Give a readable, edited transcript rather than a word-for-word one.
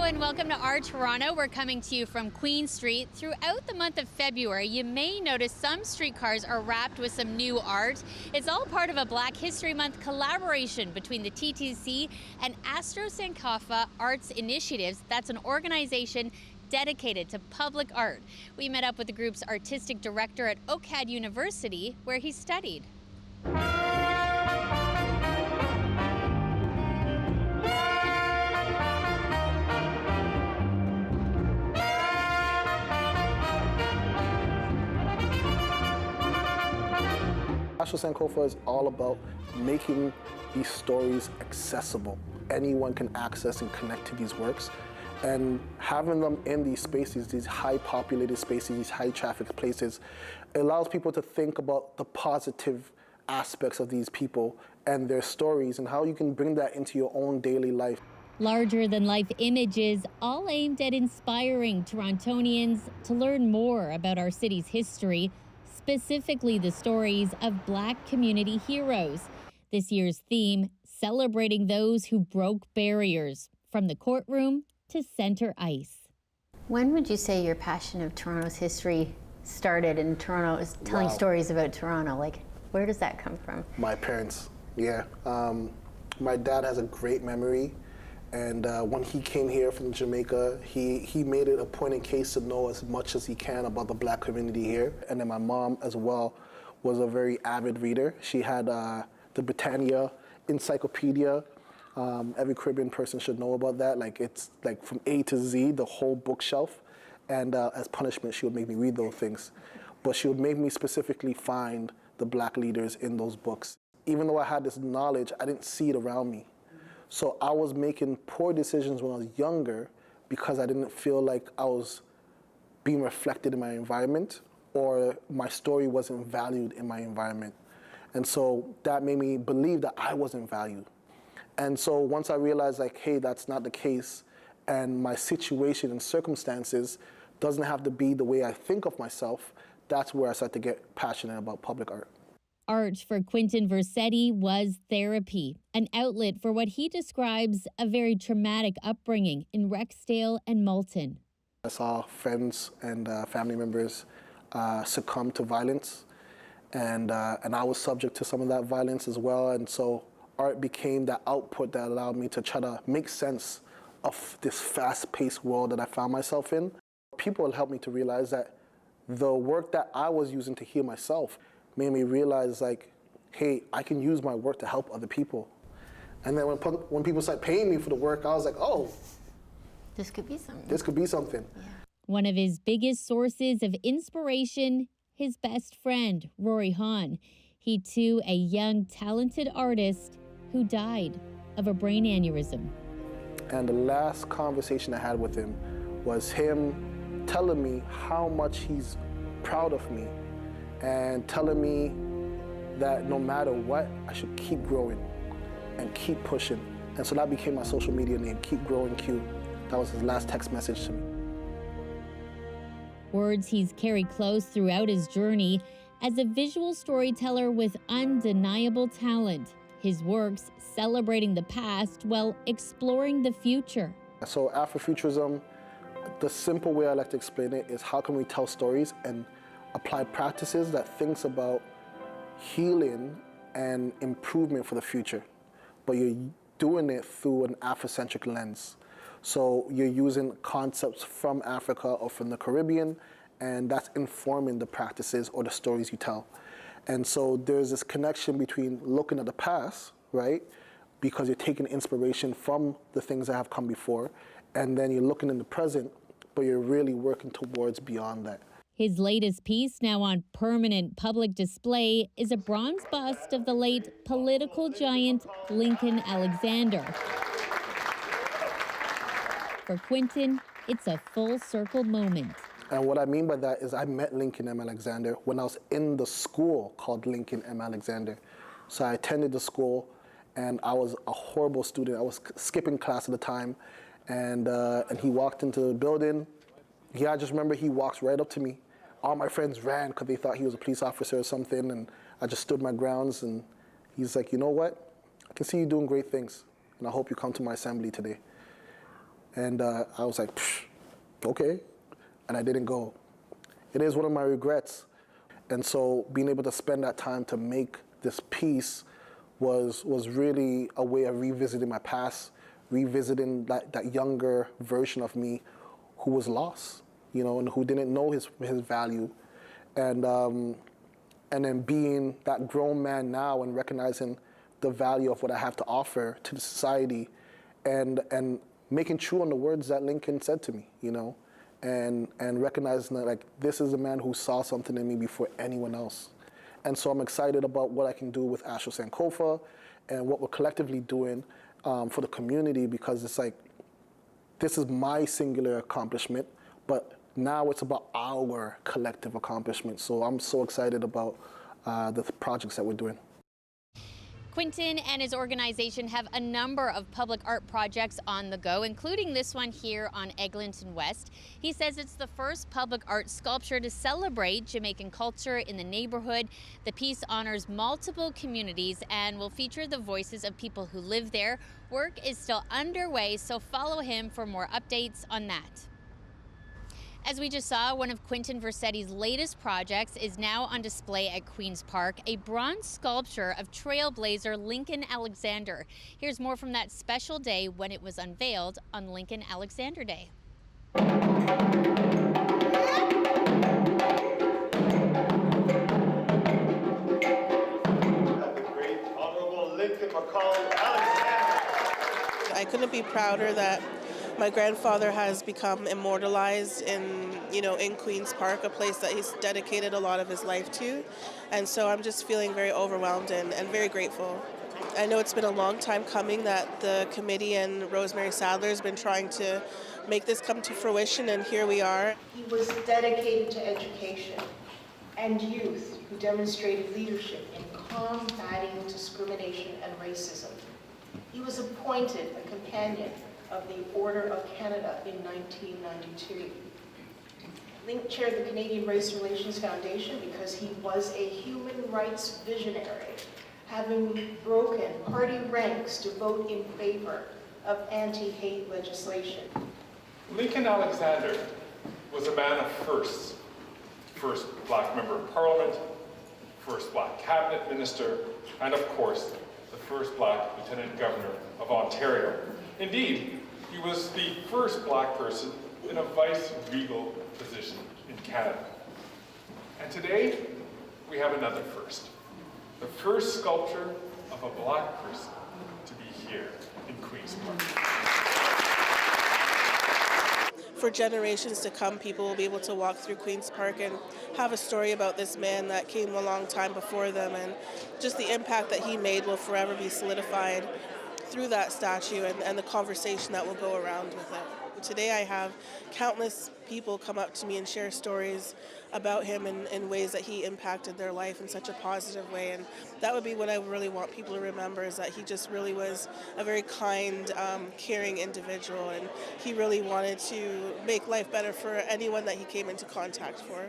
and welcome to our Toronto. We're coming to you from Queen Street. Throughout the month of February, you may notice some streetcars are wrapped with some new art. It's all part of a Black History Month collaboration between the TTC and AstroSankofa Arts Initiatives. That's an organization dedicated to public art. We met up with the group's artistic director at OCAD University, where he studied. AstroSankofa is all about making these stories accessible. Anyone can access and connect to these works, and having them in these spaces, these high populated spaces, these high trafficked places, it allows people to think about the positive aspects of these people and their stories and how you can bring that into your own daily life. Larger-than-life images, all aimed at inspiring Torontonians to learn more about our city's history, specifically the stories of Black community heroes. This year's theme, celebrating those who broke barriers, from the courtroom to center ice. When would you say your passion of Toronto's history started, and Toronto is telling stories about Toronto? Like, where does that come from? My parents, yeah. My dad has a great memory, and when he came here from Jamaica, he made it a point in case to know as much as he can about the Black community here. And then my mom as well was a very avid reader. She had the Britannia encyclopedia. Every Caribbean person should know about that. Like, it's like from A to Z, the whole bookshelf. And as punishment, she would make me read those things. But she would make me specifically find the Black leaders in those books. Even though I had this knowledge, I didn't see it around me. So I was making poor decisions when I was younger because I didn't feel like I was being reflected in my environment, or my story wasn't valued in my environment. And so that made me believe that I wasn't valued. And so once I realized, like, hey, that's not the case, and my situation and circumstances doesn't have to be the way I think of myself, that's where I started to get passionate about public art. Art for Quentin VerCetty was therapy, an outlet for what he describes a very traumatic upbringing in Rexdale and Malton. I saw friends and family members succumb to violence, and I was subject to some of that violence as well. And so art became that output that allowed me to try to make sense of this fast-paced world that I found myself in. People helped me to realize that the work that I was using to heal myself made me realize, like, hey, I can use my work to help other people. And then when people started paying me for the work, I was like, oh, this could be something. This could be something. Yeah. One of his biggest sources of inspiration, his best friend, Rory Hahn. He too, a young, talented artist who died of a brain aneurysm. And the last conversation I had with him was him telling me how much he's proud of me, and telling me that no matter what, I should keep growing and keep pushing. And so that became my social media name, Keep Growing Q. That was his last text message to me. Words he's carried close throughout his journey as a visual storyteller with undeniable talent. His works celebrating the past while exploring the future. So Afrofuturism, the simple way I like to explain it is, how can we tell stories and apply practices that thinks about healing and improvement for the future, but you're doing it through an Afrocentric lens. So you're using concepts from Africa or from the Caribbean, and that's informing the practices or the stories you tell. And so there's this connection between looking at the past, right? Because you're taking inspiration from the things that have come before, and then you're looking in the present, but you're really working towards beyond that. His latest piece, now on permanent public display, is a bronze bust of the late political giant Lincoln Alexander. For Quentin, it's a full circle moment. And what I mean by that is I met Lincoln M. Alexander when I was in the school called Lincoln M. Alexander. So I attended the school, and I was a horrible student. I was skipping class at the time, and he walked into the building. Yeah, I just remember he walks right up to me. All my friends ran because they thought he was a police officer or something, and I just stood my grounds, and he's like, you know what? I can see you doing great things, and I hope you come to my assembly today. And I was like, okay, and I didn't go. It is one of my regrets. And so being able to spend that time to make this piece was really a way of revisiting my past, revisiting that younger version of me who was lost, you know, and who didn't know his value. And then being that grown man now and recognizing the value of what I have to offer to the society, and making true on the words that Lincoln said to me, you know, and recognizing that, like, this is a man who saw something in me before anyone else. And so I'm excited about what I can do with AstroSankofa and what we're collectively doing for the community, because it's like, this is my singular accomplishment, but now it's about our collective accomplishment. So I'm so excited about the projects that we're doing. Quentin and his organization have a number of public art projects on the go, including this one here on Eglinton West. He says it's the first public art sculpture to celebrate Jamaican culture in the neighborhood. The piece honors multiple communities and will feature the voices of people who live there. Work is still underway, so follow him for more updates on that. As we just saw, one of Quentin VerCetty's latest projects is now on display at Queen's Park, a bronze sculpture of trailblazer Lincoln Alexander. Here's more from that special day when it was unveiled on Lincoln Alexander Day. I couldn't be prouder that my grandfather has become immortalized in Queen's Park, a place that he's dedicated a lot of his life to. And so I'm just feeling very overwhelmed and very grateful. I know it's been a long time coming that the committee and Rosemary Sadler has been trying to make this come to fruition, and here we are. He was dedicated to education and youth who demonstrated leadership in combating discrimination and racism. He was appointed a companion of the Order of Canada in 1992. Link chaired the Canadian Race Relations Foundation because he was a human rights visionary, having broken party ranks to vote in favor of anti-hate legislation. Lincoln Alexander was a man of firsts. First Black member of Parliament, first Black cabinet minister, and of course, the first Black Lieutenant Governor of Ontario. Indeed, he was the first Black person in a vice-regal position in Canada. And today, we have another first. The first sculpture of a Black person to be here in Queen's Park. For generations to come, people will be able to walk through Queen's Park and have a story about this man that came a long time before them, and just the impact that he made will forever be solidified through that statue and the conversation that will go around with it. Today I have countless people come up to me and share stories about him in ways that he impacted their life in such a positive way, and that would be what I really want people to remember, is that he just really was a very kind, caring individual, and he really wanted to make life better for anyone that he came into contact for.